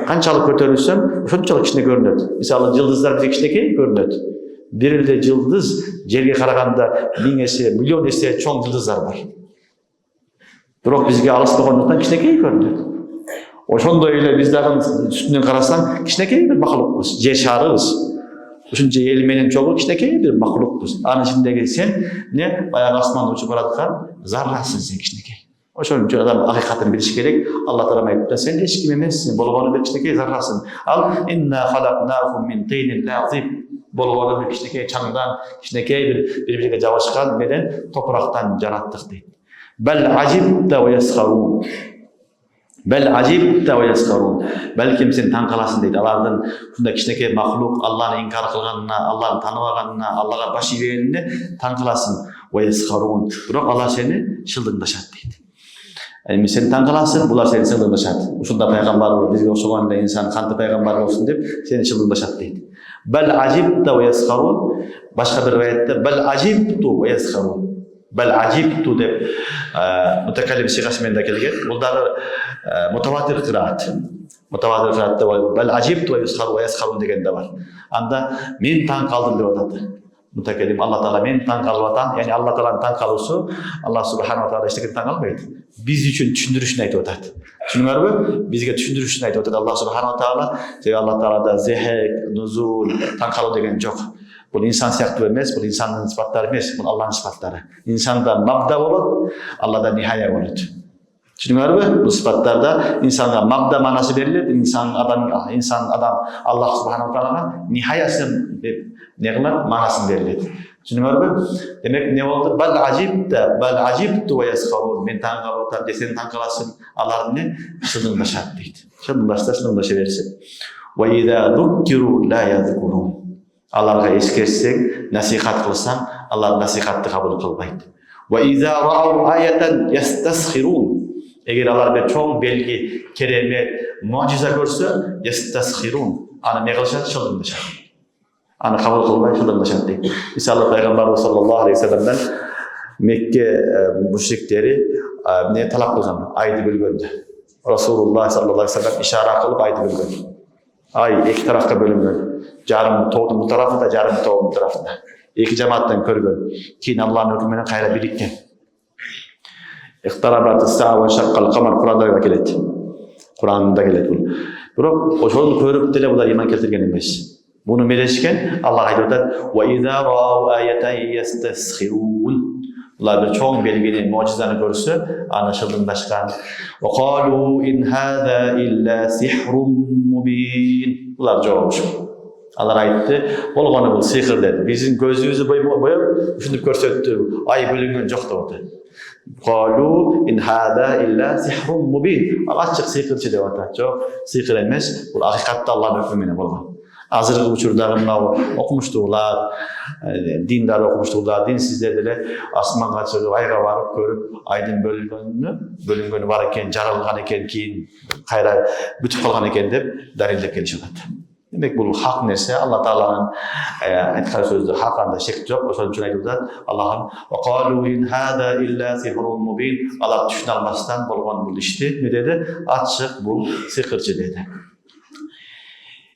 Kançalyk köterilsem, oşonçalyk kiçine görünет. Misaly yıldızlar bize kiçinekey görünет. Birilde yıldız jerge karaganda 1000 есе, milyon есе çoň yıldızlar var. Biroq bizge alys bolgonduktan kiçinekey görünет. Oşonda öyle bizlerin üstünden karasan kiçinekey bir mahlukbuz, jer şarybız. Uşunça el menen çoğu kiçinekey bir mahlukbuz. Anın içindeki sen ne bayağı asmanda uçup baratkan zarrasın sen kiçinekey. Oşon üçin adam hakikaten biliş gerek. Allah Teala aytdı, sen hiç kim emassin, bolgonu bir kiçinekey zarrasın. Al inna halaqnahum min tinin lazib. Bolgonu bir kiçinekey çamdan, kiçinekey bir-birine jabışkan meden topraktan yarattık deydi. Bel acibte ve yesharun. Bel acibte ve yesharun. Belkim sen taň kalasın deydi. Alardan şunda kiçinekey mahluk Allah'ın inkar kılganına, Allah'ın tanımaganına, Allah'a baş iýenine taň kalasın ve yesharun. Biroq Allah seni şıldyňdaşat deydi. Yani sen taň kalasın, bular seni şıldyňdaşat. Şunda peygamber var, bizge oşuganda insan kanty peygamber bolsun dep seni şıldyňdaşat deydi. Bel acibte ve yesharun. Başka bir rivayette bel acibtu ve yesharun. Bel acibtu dep mutakallim sigasmenda kelgen. Bular mutawatir kıraat. Mutawatir kıraatta bel acibtu ve yesharun degende var. Anda men taň kaldym dep atadı. Mutakellim Allah Taala men taң kalып atan, yani Allah Taala'nın taң kalışı Allah Subhanahu wa Taala eştekini taң kalmaydı. Biz üçün düşündürüşünü aytıp atat. Düşünüyorlar mı? Bizge düşündürüşünü aytıp atat Allah Subhanahu wa Taala. Sebebi Allah Taala'da zehek, nuzul, taң kalуу деген жоқ. Bu insan siyahtı emez, bu insanın sıfatları emez, bu Allah'ın sıfatları. İnsanda mabda olur, Allah'da nihaya olur. Düşünüyor mu? Bu sıfatlarda insana mabda manası verilir. İnsan adam Allah Subhanahu wa Taala nihayasını ne kılar? Manasını verilir. Düşünüyor mu? Demek ne oldu? Bal acibtu ve yaskarun. Men taң kalıp otam, sen taң kalasın. Allah ne? Şıdınlaşat deydi. Şıdınlaşa versin. Ve izâ zukkiru la yazkurun. Allah'a eskersek, nasihat kılsan, Allah nasihatты kabul kılmaydı. Ve izâ ra'u ayeten yastaskhirun. Eğer Allah bir çoğun belgi, keremet, mucize görse, yastaskhirun. Anı ne kılışat? Şıldırlaşat. Anı kabul kılmayı şıldırlaşat deydi. Mesela Peygamber sallallahu aleyhi ve sellem'den Mekke müşrikleri ne talap kılgan? Aydı bölgöndü. Resulullah sallallahu aleyhi ve sellem işaret kılıp aydı bölgöndü. Ay iki tarafta bölüngen. Jarım toğdun bu tarafında, jarım toğdun bu tarafında. İki cemaattan körgön. Keyin Allah'ın hükmüne kayra birikken. İhtarabat as-sa'a ve şaqqal qamar Kur'an'da keledi. Kur'an'da keledi bu. Biroq oşonu körüp dele bular iman keltirgen emes. Bunu meleşken Allah aytып atat: "Ve izâ ra'u ayeten yastaskhirun." Bular bir çoğun belgini, mucizani görse, anlaşıldığındaşkan. Ve qalu in hâzâ illa sihrun mubin. Bular cevap. Allah aytdı, bolğonu bu sihir dedi. Bizim gözümüzü boyap, şunu görsetdi. Ay bölüngen жоқ dedi. Qalu in hâzâ illa sihrun mubin. Açık sihirçi dep atat. Жоқ, sihir emes. Bu hakikatte Allah'ın hükmüne bolğan. Azırgı uçurdağında okumuştular, dindar okumuştular, dinsizler de asmanға çıkıp, ayga varıp görüp, aydın bölüngönü var eken, jarılgan eken, keyin kayra bütüp kalgan eken dep dalildep kelişip atты. Demek bu hak nerse, Allah Taala'nın aytkan sözü hak anda şek жоқ, oşon üçün aytып atат. Allah'ın وَقَالُوا إِنْ هَذَا إِلَّا سِحْرٌ مُبِينٌ. Allah düşüne almasdan bolğan bu işti. Ne dedi? Açık bu sihirçi dedi.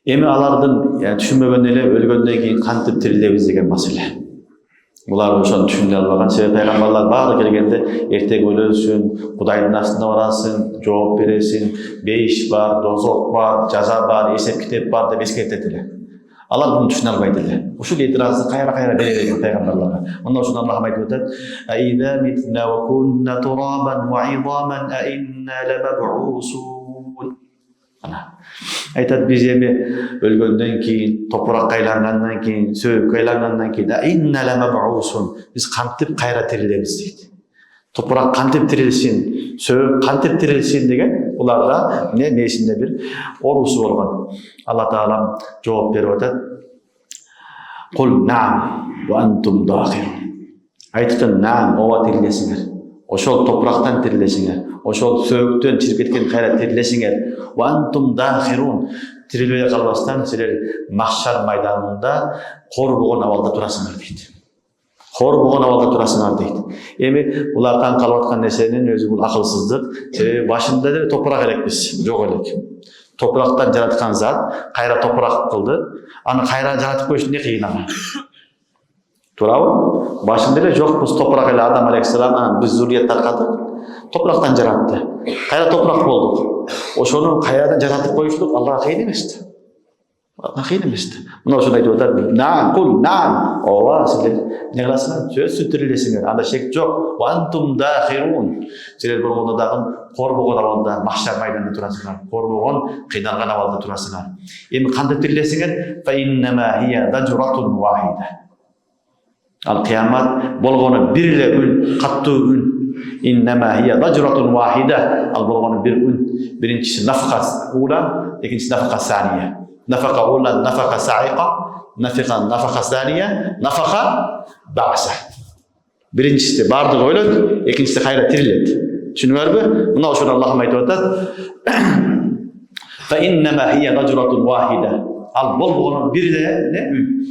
Emi alardın yani düşünmögөн ele ölgöndөн kийин kантип тирилебиз деген маселе. Булар ошону түшүнө албаган. Себеби пайгамбарлар баары келгенде эртең өлөсүн, Кудайдын астына барасың, жооп бересиң, бейиш бар, дозок бар, жаза бар, эсеп китеп бар деп эскертет эле. Алар буну түшүнө албайт эле. Ушул этиразды кайра бере берген пайгамбарларга. Мына ошону Аллах айтып атат: "Аида митна ва кунна турабан ва изаман а инна ламаб'усун." Aytat biz emi ölgönden keyin, toprak aylangandan keyin, söğüp aylangandan keyin inna lamab'usun. Biz kantip kayra tirilemiz deydi. Toprak kantip tirilsin, söğüp kantip tirilsin degen bularda nesinde bir orusu bolgan. Allah Taala cevap berip atat: "Kul na'am ve antum dakhirun." Aytqın na'am, ova tirilesiңер. Oşol topraktan tirilesiңер. Oşol söğüktön çirip ketken kayra tirilesiңер. Ve antum dakhirun. Tirilbeye kalmastan sizler mahşar meydanında kor boğan avalda durasınlar deydi. Kor boğan avalda durasınlar deydi. Emi bulardan kalıp atkan nesenin özü bu akılsızlık. Sebebi başında da toprak elek biz. Yok elek. Topraktan jaratkan zat, kayra toprak kıldı. Anı kayra jaratıp koyuştu ne kıyın ama. Turabı? Başında da yok biz toprak ile Adam Aleyhisselam biz zürriyet tarqatıp topraktan jarattı. Kayra toprak bulduk. Oşonu kayradan jaratıp koyuştuk Allah'a kıyın emesti. Allah'a kıyın emesti. Buna oşonu aytып atar. Naam, kul naam. Ova sizler ne kılasınlar? Söz sütürülesiңер. Anda şek yok. Ve antum dakhirun. Sizler bolğonda dagın kor boğan avalda, mahşar maydanda turasınlar. Kor boğan kıynalgan avalda turasınlar. Emi kantip tirilesiңер? Fe innema hiye dajratun wahide. Al kıyamat bolğonu bir ile ün, kattуу ün. İnnemâ hiye dajratun wahide. Al bolğonu bir ün. Birincisi nafaka ula, ikincisi nafaka saniye. Nafaka ula, nafaka sa'iqa, nafaka saniye, nafaka ba'sa. Birincisi bardığı öylöt, ikincisi hayra tirilet. Düşünüyor mu? Buna oşun Allah'ım aytып atat. Fe innemâ hiye dajratun wahide. Al bolğonu bir ile ne ün.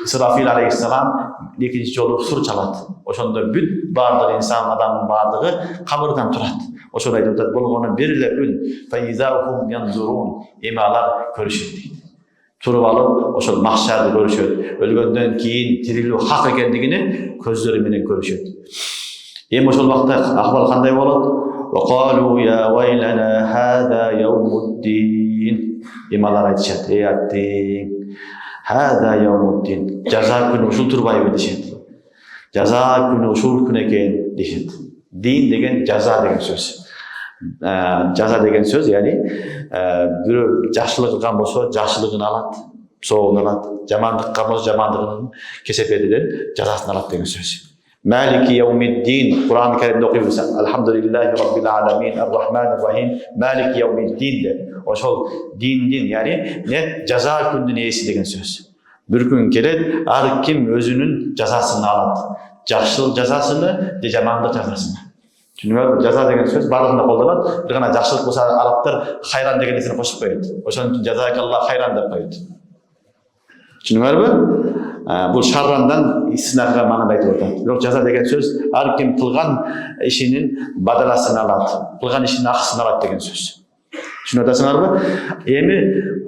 İsrafil aleyhisselam ikinci yolu sur çalat. Oşonda büt bardığı insan adamın bardığı kabırdan turat. Oşonda aytып atat bolğonu bir ile ün. Fe izâhum yanzurun. Emalar görüşür deydi. turup alıp oşol mahşarda görüşöt. Ölgöndөн kийин tirilүү hak ekendigini көздөрү менен көрүшөt. Эми ошол убакта акыбал кандай болот? وقالوا يا ويلنا هذا يوم الدين. Эми алар айтышат, аттең. هذا يوم الدين. Жаза күнү ушул турбайбы дешет. Жаза күнү ушул күн экен дешет. Дин деген жаза деген сөз. Жаза деген сөз, яғни бирөө жакшылык кылган болсо жакшылыгын алат, соогун алат, жамандыкка болсо жамандыгынын кесепетинен жазасын алат деген сөз. Малики яумиддин, Кур'ан-ы Kerim'de okuyursak, Elhamdülillahi Rabbil Alamin, Errahmanirrahim, Maliki yaumiddin de. Oşol din, yani ne? Jaza kündün iyisi degen söz. Bir gün gelet, ar kim özünün jazasını alat. Jakşılık jazasını, de jamanlık jazasını. Çünkü jaza degen söz barlığında kollanat. Bir gana jakşılık bolsa Araplar hayran degen isini koşup koyuyor. Oşonun için jazakallah hayran dep koyuyor. Düşünüyor mu? Bu şarrandan istisnaga manada aytып атат. Бирок жаза деген сөз ар ким кылган ишинин бадарасын алат, кылган ишинин акысын алат деген сөз. Түшүнүп атасыңарбы? Эми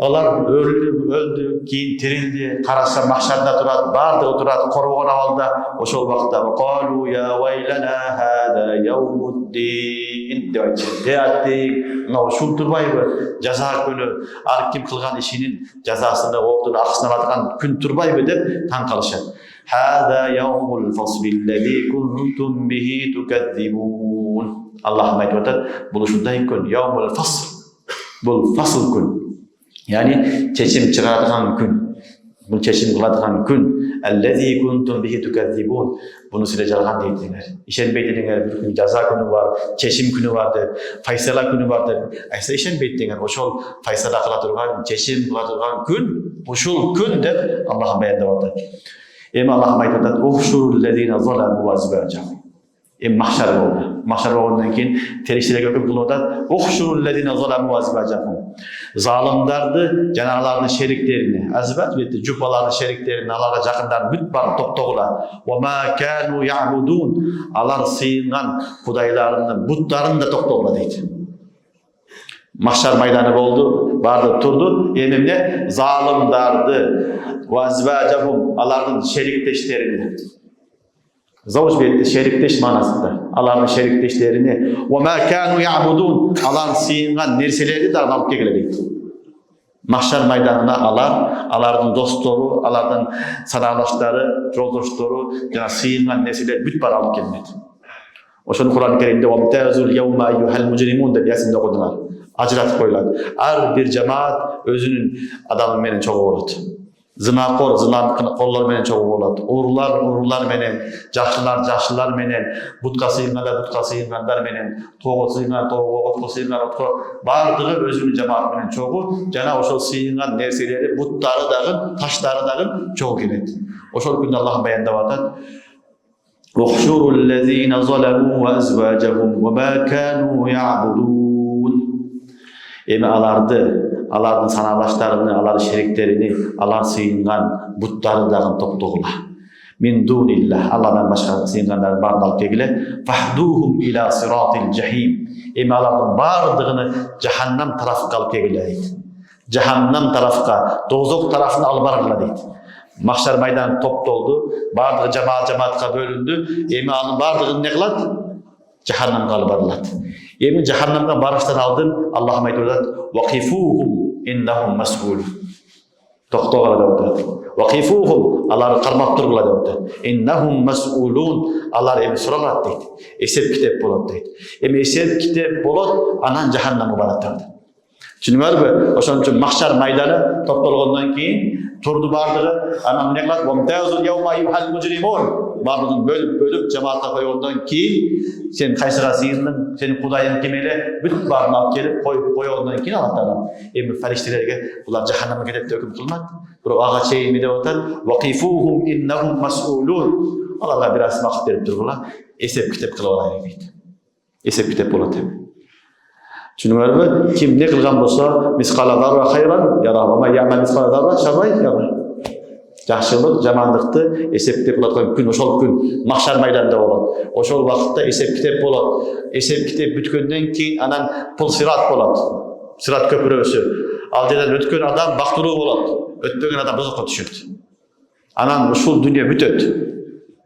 алар өлдү, кийин тирилди, караса махшарда турат, бардыгы турат, коргон абалда, ошол убакта qalу я вайлана хада яумуддин деп айтышат. Мына ушул турбайбы? Жаза күнү ар ким кылган ишинин жазасында ордун акысын алатган күн турбайбы деп таң калышат. Хада яумул фасбиллади кунтум бихи тукадзибун. Аллах айтып атат, бул ушундай күн, яумул фасл. Бұл фасыл күн, яғни чечим чыгардыган күн, бұл чечим кыладыган күн. Аллази кунтум бихи тукадзибун. Буну силер жалган дейдиңер. Ишенбейдиңер, bir күн жаза күнү бар, чечим күнү бар деп, файсала күнү бар деп. Айса ишенбейдиңер. Ошол файсала кыла турган, чечим кыла турган күн, ушул күн деп Аллах баяндап атат. Эми Аллах айтып атат: "Ухшурул лазина заламу вазбажахум." Mahşer oldu. Mahşer olduğundan keyin terişlere göküp kılıyorlar. Uhşurul lezine zalamu azbacahum. Zalimlerdi canalarının şeriklerini, azbac bitti, cübbaların şeriklerini, Allah'a jakından bütbar toptoğular. Ve ma kanu ya'budun. Alar sıyınan kudaylarını, butlarını da toptoğular deydi. Mahşer meydanı oldu, vardı, turdu. Emimle zalimlerdi. Ve azbacahum. Aların şerikleşlerini. Zavuç betti, şerikleş manasında. Allah'ın şerikleşlerini وَمَا كَانُوا يَعْبُدُونَ Allah'ın sıyıngan nerseleri de alıp geldi. Mahşer meydanına Allah'ın dostları, Allah'ın sanarlaşları, yoldaşları, sıyıngan nerseleri bütbar alıp gelmedi. O şunu Kur'an-ı Kerim'de وَمْتَازُ الْيَوْمَ اَيُّهَا الْمُجْرِمُونَ de Yasin'de okudular. Acıratıp koyular. Her bir cemaat özünün adamı menen çok olur. Zınakor, zınakor menen çok olur. Uğurlar menen, jakşılar menen, butka sıyınganlar menen, toğut sıyıngan, otko sıyıngan, bardığı özünün cemaat menen çoğu, jana oşol sıyıngan nerseleri, butları dağın, taşları dağın çoğu geledi. Oşol günde Allah'ın bayandap atat. اُحْشُرُوا الَّذ۪ينَ ظَلَمُوا وَاَزْوَاجَهُمْ وَمَا كَانُوا يَعْبُدُونَ Emi alardın sanarlaşlarını, alar şeriklerini, alar sıyıngan butları dağın toptoğula. Min dunillah, Allah'dan başka sıyınganların bardalık egile. Fahduhum ila siratil cahim. Emi alardın bardığını cehennem tarafı kalıp egile deydi. Cehennem tarafıka, dozok tarafını alıbarırla deydi. Mahşer meydanı top doldu, bardığı cemaatка bölündü. Emi anın bardığını ne kılat? Cehennem kalıbarılat. Emi cehennemden barıştan aldın, Allah'ım aytırdat. وَقِفُوهُمْ اِنَّهُمْ مَسْئُولُ Toqtoğla da otur. وَقِفُوهُمْ Allah'ı karmak durgula da otur. اِنَّهُمْ مَسْئُولُونَ Allah emi soralat deydi. Esep kitap bolat deydi. Emi esep kitap bolat, anan cehennemi barattırdı. Çünkü var mı? O şunun için mahşer meydanı toptalığından keyin turdu bardığı, anam ne kılat? وَمْتَازُ الْيَوْمَ اَيُّهَا الْمُجْرِمُونَ Bardığın bölüp cemaata koyuyordan keyin sen kaysıra sıyındın, senin kudayın kimele bütün barını alıp gelip koyuyordan keyin anahtarlar. Emi feriştelerge bunlar cehenneme gidip de hüküm kılmak. Bu ağa şeyimi de otar. وَقِفُوهُمْ اِنَّهُمْ مَسْئُولُونَ Allah biraz vakit verip durgular. Esep kitap kılavalaya gidip. Esep kitap bolat emi. Çünkü var mı? Kim ne kılgan bolsa miskala zarra hayran yara ama ya'mal miskala zarra şerray yara. Yaxşılık, jamanlıkты esep kitap bolatkan gün, oşol gün mahşer meydanında bolat. Oşol vaqtda esep kitap bolat. Esep kitap bütkөндөн keyin anan pul sirat bolat. Sirat köprüsü. Al yerden ötkön adam baktırуу bolot. Ötpegen adam bozokko düşөт. Anan ушул dünya бүтөt.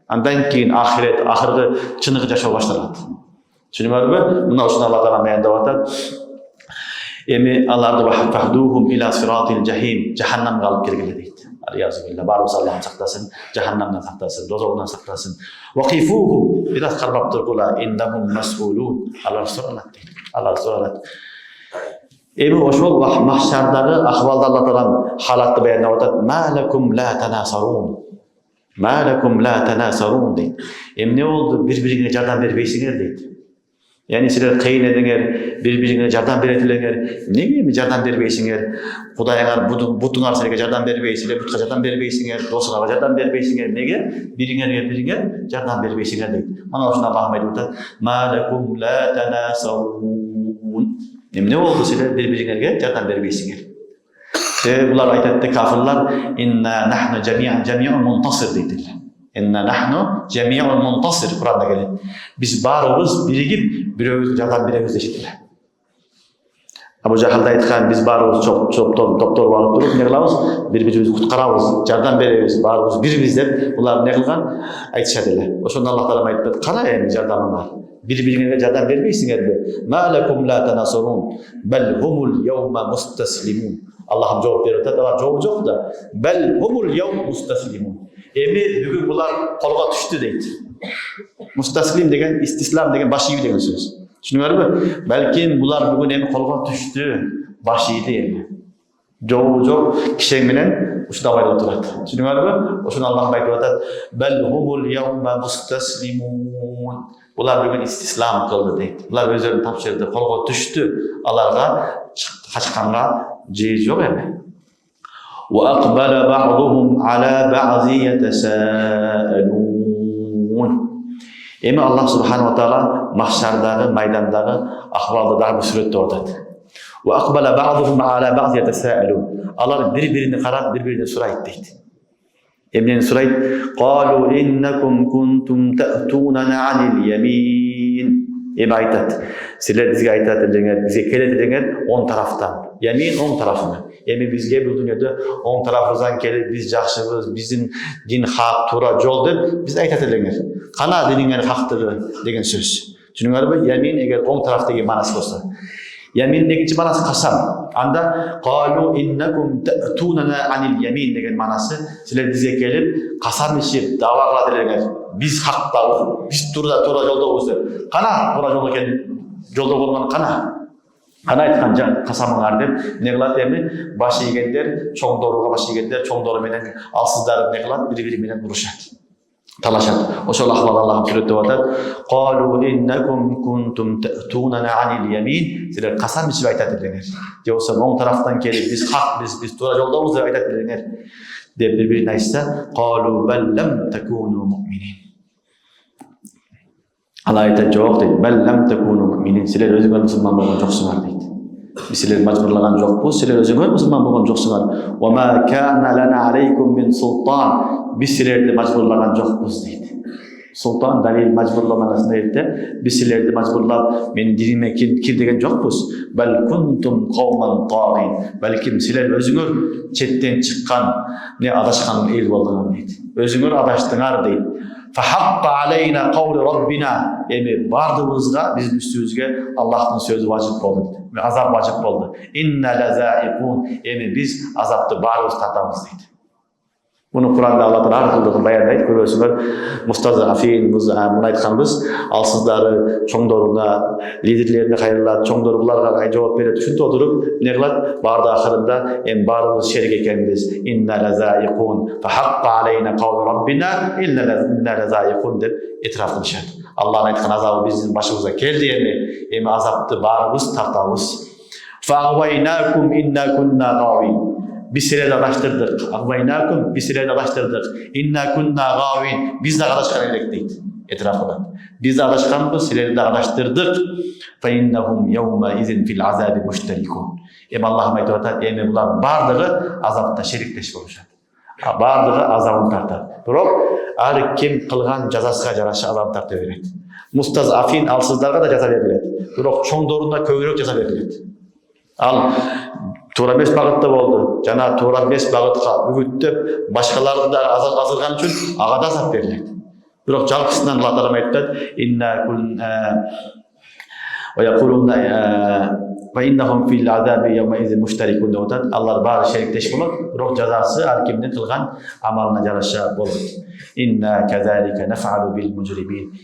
Andan keyin ahiret, ahırgı çыныгы жашоо башталат. Түшүнүңөрбү? Мына ушуну Алла Таала баяндап атат. Эми аларды фахдухум ила сираtil jahim, jahannamга алып келгиле дейт. Алиязубилла, барыбыз Аллах сактасын, жаханнамдан сактасын, дозогунан сактасын. Вакифуху, бираз кармап тургула, индахум мас'улун. Алар суралат дейт. Алар суралат. Эми ошол махшардагы ахвалда Алла Таала халатты баяндап атат. Малакум ла танасарун. Малакум ла танасарун дейт. Эмне болду? Бири-бириңе жардам бербейсиңер дейт. Yani sizler kıyın edinler, birbirine yardım berettiler. Ne gibi yardım berbeysinger? Kudaylar butunlar size yardım berbeysinger, butka yardım berbeysinger, dostlara yardım berbeysinger. Ne gibi? Birine yardım berbeysinger deyip. Ana şuna bakmayı da ma lekum la tanasawun. Ne oldu sizler birbirine yardım berbeysinger? Bunlar ayette kafirler inna nahnu cemi'un muntasir deydiler. İnna nahnu cemi'un muntasir Kur'an'da gelen. Biz barımız birigip biröğüz yardım beremiz deşittiler. Abu Jahl da aytkan biz barımız çok toptor alıp durup ne kılabız? Bir-birimizi kutkarabız, yardım beremiz, barımız birimiz dep ular ne kılgan? Aytışadilar. Oşonda Allah Taala aytdı. Kara endi yardımın var. Bir-birine yardım bermeysinger be. Ma lekum la tanasarun bel humul yawma mustaslimun. Allah'ım cevap veriyor. Tabi cevabı yok da bel humul yawma mustaslimun. Emi bugün bular kolga düştü deydi. Mustaslim degen, istislam degen baş iyi degen söz. Düşünüyorlar mı? Belki bular bugün emi kolga düştü, baş iyi değil. Joğu kişi menen uşda bayda oturat. Düşünüyorlar mı? Oşun Allah'ın bayda oturat. Bel humul yevme mustaslimun. Bular bugün istislam kıldı deydi. Bular özlerini tapşırdı, kolga düştü. Alarga, kaçkanga ceyiz yok emi. وَأَقْبَلَ بَعْضُهُمْ عَلَى بَعْضٍ يَتَسَاءَلُونَ. Emi Allah Subhanahu wa Taala mahşerdagi, maydandagi ahvalda daha bir suretde ortadı. وَأَقْبَلَ بَعْضُهُمْ عَلَى بَعْضٍ يَتَسَاءَلُونَ. Allah birbirini karab, birbirine surayt deydi. Emine surayt, قَالُوا إِنَّكُمْ كُنْتُمْ تَأْتُونَنَا عَنِ الْيَمِينَ. Emi aytat. Sizler bizge aytat edildiler, bize kelet edildiler 10 taraftan. Yamin 10 tarafını. Emi bizge bu dünyada 10 tarafımızdan kelip biz jakşыбыз, bizim din hak, tura, jol dep biz aytat edildiler. Kana diningler haktığı degen söz. Düşünüyorlar mı? Yamin eğer 10 taraftaki manası olsa. Yamin neginci manası kasam. Anda qalu innakum ta'tunana anil yamin degen manası. Sizler bize gelip kasam işi dava kıladırlar. Biz hakta, biz tura jolda olsa. Kana tura jolda kelip jolda bolgan kana. Kana aytkan kasamыңар деп не кылат эми баш ийгендер чоң дооруга баш ийгендер чоң доору менен алсыздар не кылат бири менен урушат талашат ошол ахвал Аллах сүрөттөп атат qalу иннакум кунтум ta'tunana anil yamin силер касам ичип айтат элеңер же болбосо оң тараптан келип биз хак биз туура жолдобуз деп айтат элеңер деп бири-бирине айтса qalу bal lam takunu mu'minin Allah ayta jok deydi. Bel lam takunu mu'minin. Sizler özüңөр musulman bolgan joksuңар deydi. Biz sizleri majburlagan jokpuz. Sizler özüңөр musulman bolgan joksuңар. Wa ma kana lana alaykum min sultan. Biz sizlerdi majburlagan jokpuz deydi. Sultan dalil majburlamanasında aytdı. Biz sizlerdi majburlap men dinime kir degen jokpuz. Bel kuntum qawman taghin. Belki sizler özüңөр çetten çıkkan ne adaşkan el bolduңар deydi. Özüңөр adaştıңар deydi. فَحَقَّ عَلَيْنَا قَوْلِ رَبِّنَا. Emi bardığımızda bizim üstümüzge Allah'ın sözü vacip oldu. Ve azap vacip oldu. İnne lezâikûn. Emi biz azaptı barımız tatamız deydi. Bunu Kur'an'da Allah'tan har kıldığını bayandaydı. Görüyorsunuz. Mustazafin, bunu aytkanbız. Alsızları, çoğdoruna, liderlerini hayırlar, çoğdorlarga cevap verir. Düşünde oturup, ne kılat? Barda ahırında en barımız şerik ekenimiz. İnne lezâikûn. Fehakka aleyne kavlu Rabbina. İnne lezâikûn deyip etrafını şart. Allah'ın aytkan azabı bizim başımıza geldi emi azaptı barımız tartavız. Fa'avaynâkum inna kunna gâvin. Biz sizlerle araştırdık. Avvaynakum, biz sizlerle araştırdık. İnna kunna gâvin. Biz de araştıran elektik etrafına. Biz de araştıranız, sizlerle de araştırdık. فَاِنَّهُمْ يَوْمَ اِذٍ فِي الْعَذَابِ مُشْتَرِكُونَ. Allah'ım aytıyorlar, bunlar bardığı azapta şerikleşip olacak. Bardığı azabını tartar. Biroq, her kim kılgan cazasına jaraşa azap tartı verir. Mustazafin alsızlarga da jaza verilir. Biroq, çoğdoruna köylük jaza verilir. Al Tuğra 5 bagытта boldu. Jana Tuğra 5 bagытка ügüttep başkalarını da azırgan üçün aga da azap berilет. Bирок жалгысынан Аллах Таала айтат: "Инна кун ve yekulun ve innahum fil azabi yevmeizin müşterikun" deyat. Allah bari şerikleş bolot. Bирок жазасы ар кимдин кылган амалына жараша болот. İnna kezalike nef'alu bil mujrimin.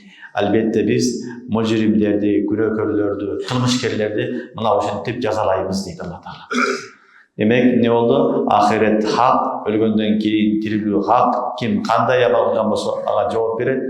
Elbette biz mujrimlerdi, günahkarlardı, kılmışkerlerdi mına ошентип jazalayбыз deydi Allah Taala. Demek ne oldu? Ahiret hak, ölgönden keyin tirilүү hak. Kim kanday amal kılgan bolsa aga жооп берет.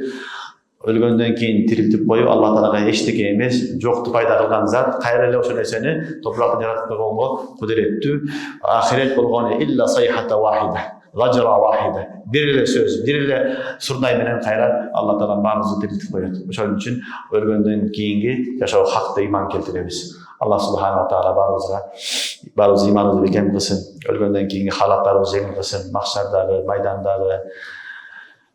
Ölgönden keyin tiriltip koyup Allah Taalaga eçteke emes, joktu payda kılgan zat, kayra ele oşo nerseni topraktan yaratıp koygongo kudirettүү. Ahiret bolgonu illa sayhata wahida, zajra wahida. Bir söz, bir surnay menen kayra Allah Taala barımızı tiriltip koyat. Oşon üçün ölgönden keyingi yaşao hakta iman keltiremiz. Allah Subhanahu wa Taala barımızı imanımızı bekem kılsın. Ölgönden keyingi halatlarımızı jengil kılsın. Mahşardağı, maydandağı,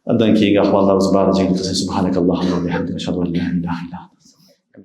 ondan keyingi ahvallarımızı bari jengil kılsın. Subhanakallahumma ve bihamdike, eşhedü en la ilahe illa ente.